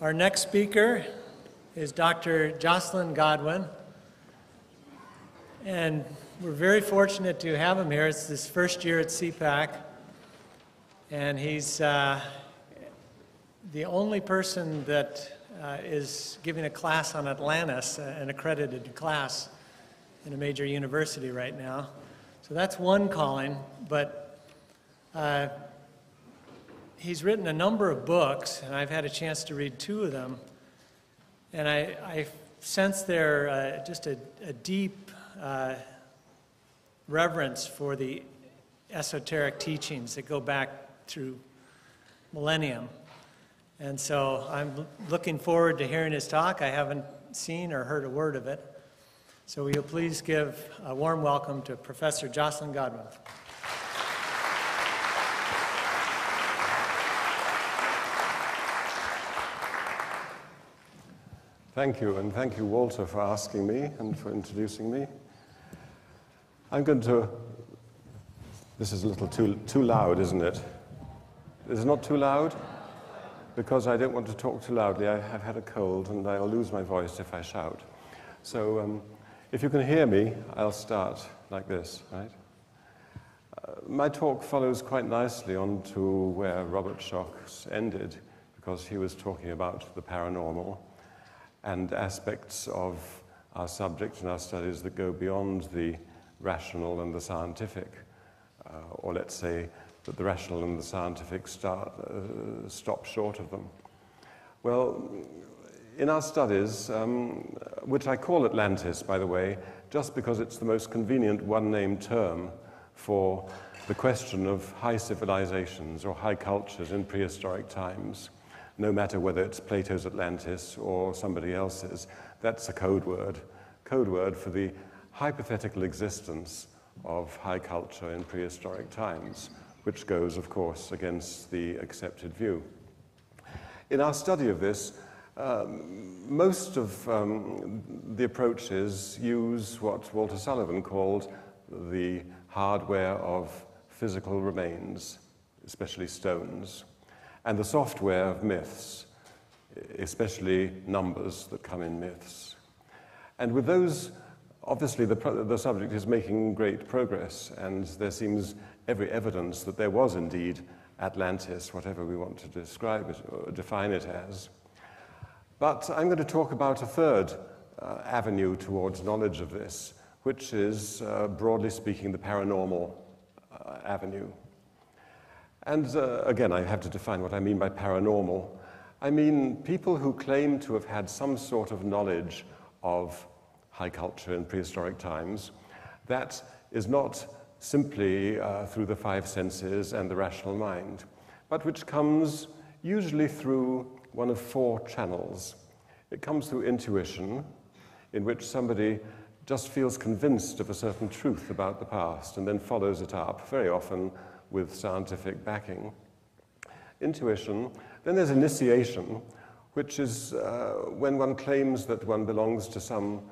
Our next speaker is Dr. Joscelyn Godwin, and we're very fortunate to have him here. It's his first year at CPAK, and he's the only person that is giving a class on Atlantis, an accredited class in a major university right now. So that's one calling, but he's written a number of books, and I've had a chance to read two of them, and I sense there just a deep reverence for the esoteric teachings that go back through millennium. And so I'm looking forward to hearing his talk. I haven't seen or heard a word of it. So will you please give a warm welcome to Professor Joscelyn Godwin. Thank you, and thank you, Walter, for asking me and for introducing me. I'm going to... This is a little too loud, isn't it? Is it not too loud? Because I don't want to talk too loudly. I have had a cold, and I'll lose my voice if I shout. So if you can hear me, I'll start like this, right? My talk follows quite nicely on to where Robert Schoch's ended, because he was talking about the paranormal and aspects of our subject and our studies that go beyond the rational and the scientific, or let's say that the rational and the scientific stop short of them. Well, in our studies, which I call Atlantis, by the way, just because it's the most convenient one-name term for the question of high civilizations or high cultures in prehistoric times, no matter whether it's Plato's Atlantis or somebody else's, that's a code word for the hypothetical existence of high culture in prehistoric times, which goes, of course, against the accepted view. In our study of this, most of the approaches use what Walter Sullivan called the hardware of physical remains, especially stones, and the software of myths, especially numbers that come in myths. And with those, obviously the subject is making great progress, and there seems every evidence that there was indeed Atlantis, whatever we want to describe it or define it as. But I'm going to talk about a third avenue towards knowledge of this, which is, broadly speaking, the paranormal avenue. And again, I have to define what I mean by paranormal. I mean people who claim to have had some sort of knowledge of high culture in prehistoric times that is not simply through the five senses and the rational mind, but which comes usually through one of four channels. It comes through intuition, in which somebody just feels convinced of a certain truth about the past and then follows it up, very often with scientific backing. Intuition. Then there's initiation, which is when one claims that one belongs to some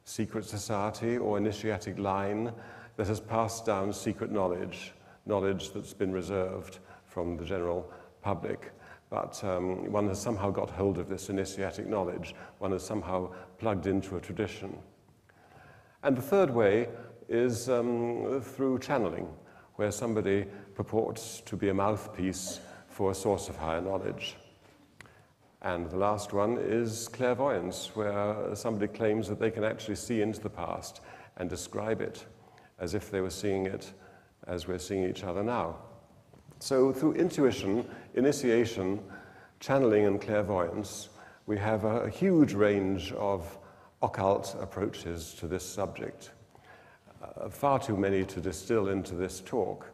secret society or initiatic line that has passed down secret knowledge that's been reserved from the general public. But one has somehow got hold of this initiatic knowledge. One has somehow plugged into a tradition. And the third way is through channeling, where somebody purports to be a mouthpiece for a source of higher knowledge. And the last one is clairvoyance, where somebody claims that they can actually see into the past and describe it as if they were seeing it as we're seeing each other now. So through intuition, initiation, channeling, and clairvoyance, we have a huge range of occult approaches to this subject. Far too many to distill into this talk,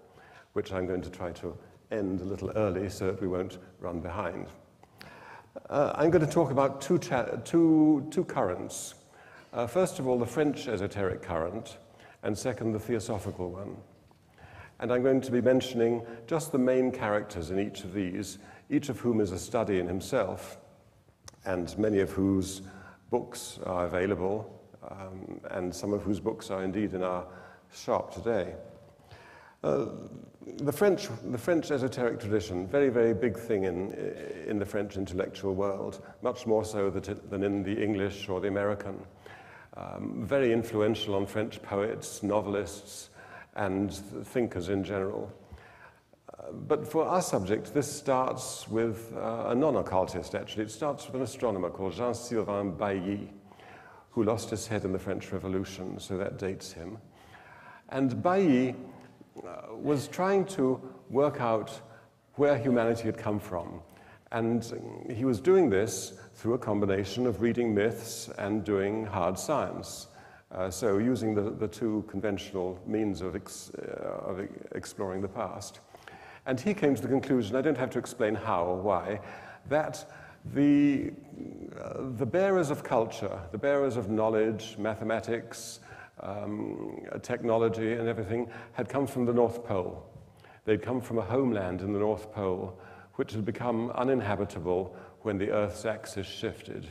which I'm going to try to end a little early so that we won't run behind. I'm going to talk about two currents. First of all, the French esoteric current, and second, the theosophical one. And I'm going to be mentioning just the main characters in each of these, each of whom is a study in himself, and many of whose books are available, and some of whose books are indeed in our shop today. The French esoteric tradition, very, very big thing in the French intellectual world, much more so than in the English or the American. Very influential on French poets, novelists, and thinkers in general. But for our subject, this starts with a non-occultist, actually. It starts with an astronomer called Jean-Sylvain Bailly, who lost his head in the French Revolution, so that dates him. And Bailly was trying to work out where humanity had come from. And he was doing this through a combination of reading myths and doing hard science. So using the two conventional means of exploring the past. And he came to the conclusion, I don't have to explain how or why, that the bearers of culture, the bearers of knowledge, mathematics, technology and everything had come from the North Pole. They'd come from a homeland in the North Pole which had become uninhabitable when the Earth's axis shifted.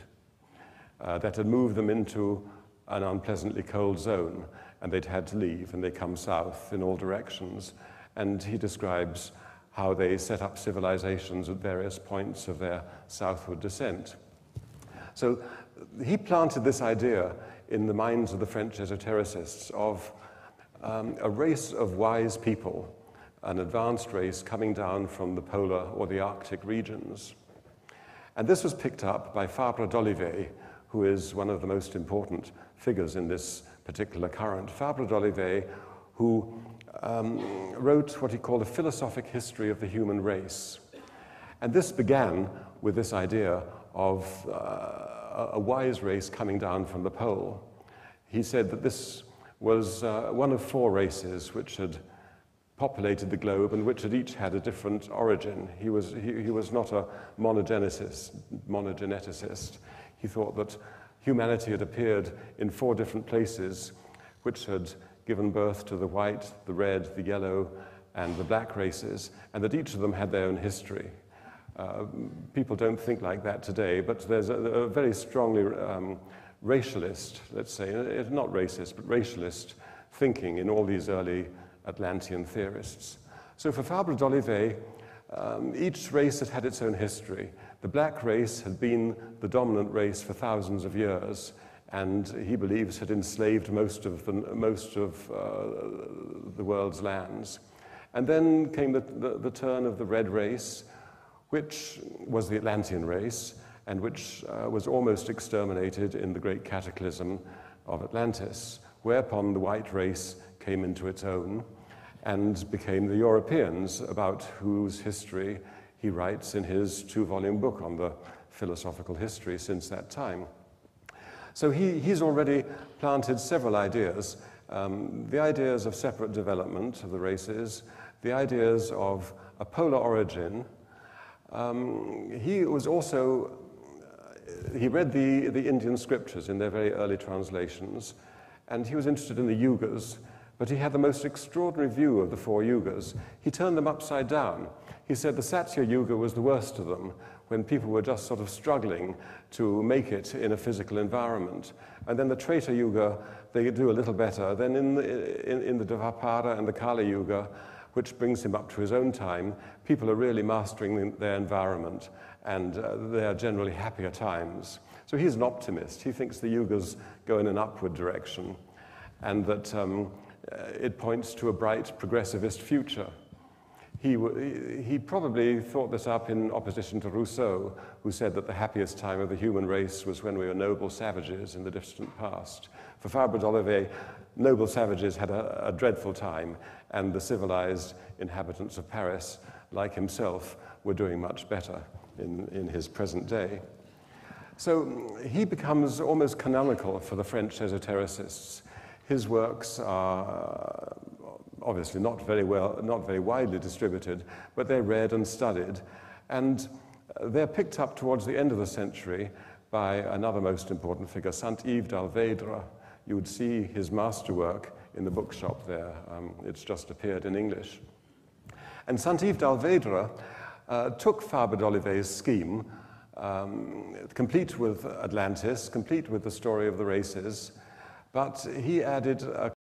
That had moved them into an unpleasantly cold zone, and they'd had to leave, and they come south in all directions. And he describes how they set up civilizations at various points of their southward descent. So he planted this idea in the minds of the French esotericists of a race of wise people, an advanced race coming down from the polar or the Arctic regions. And this was picked up by Fabre d'Olivet, who is one of the most important figures in this particular current. Fabre d'Olivet, who wrote what he called a philosophic history of the human race. And this began with this idea of a wise race coming down from the pole. He said that this was one of 4 races which had populated the globe and which had each had a different origin. He was not a monogeneticist. He thought that humanity had appeared in 4 different places which had given birth to the white, the red, the yellow, and the black races, and that each of them had their own history. People don't think like that today, but there's a very strongly racialist, let's say, not racist, but racialist thinking in all these early Atlantean theorists. So for Fabre d'Olivet, each race had had its own history. The black race had been the dominant race for thousands of years, and he believes had enslaved most of the world's lands. And then came the turn of the red race, which was the Atlantean race, and which was almost exterminated in the great cataclysm of Atlantis, whereupon the white race came into its own and became the Europeans, about whose history he writes in his 2-volume book on the philosophical history since that time. So he's already planted several ideas, the ideas of separate development of the races, the ideas of a polar origin. He was also, he read the Indian scriptures in their very early translations, and he was interested in the yugas, but he had the most extraordinary view of the 4 yugas. He turned them upside down. He said the Satya Yuga was the worst of them, when people were just sort of struggling to make it in a physical environment. And then the Treta Yuga, they do a little better. Then in the Dvapara and the Kali Yuga, which brings him up to his own time, people are really mastering their environment, and they are generally happier times. So he's an optimist. He thinks the yugas go in an upward direction, and that it points to a bright progressivist future. He probably thought this up in opposition to Rousseau, who said that the happiest time of the human race was when we were noble savages in the distant past. For Fabre d'Olivet, noble savages had a dreadful time, and the civilized inhabitants of Paris, like himself, were doing much better in his present day. So he becomes almost canonical for the French esotericists. His works are obviously not very widely distributed, but they're read and studied. And they're picked up towards the end of the century by another most important figure, Saint-Yves d'Alvedre. You would see his masterwork in the bookshop there. It's just appeared in English. And Saint-Yves d'Alvedre took Fabre d'Olivet's scheme, complete with Atlantis, complete with the story of the races, but he added a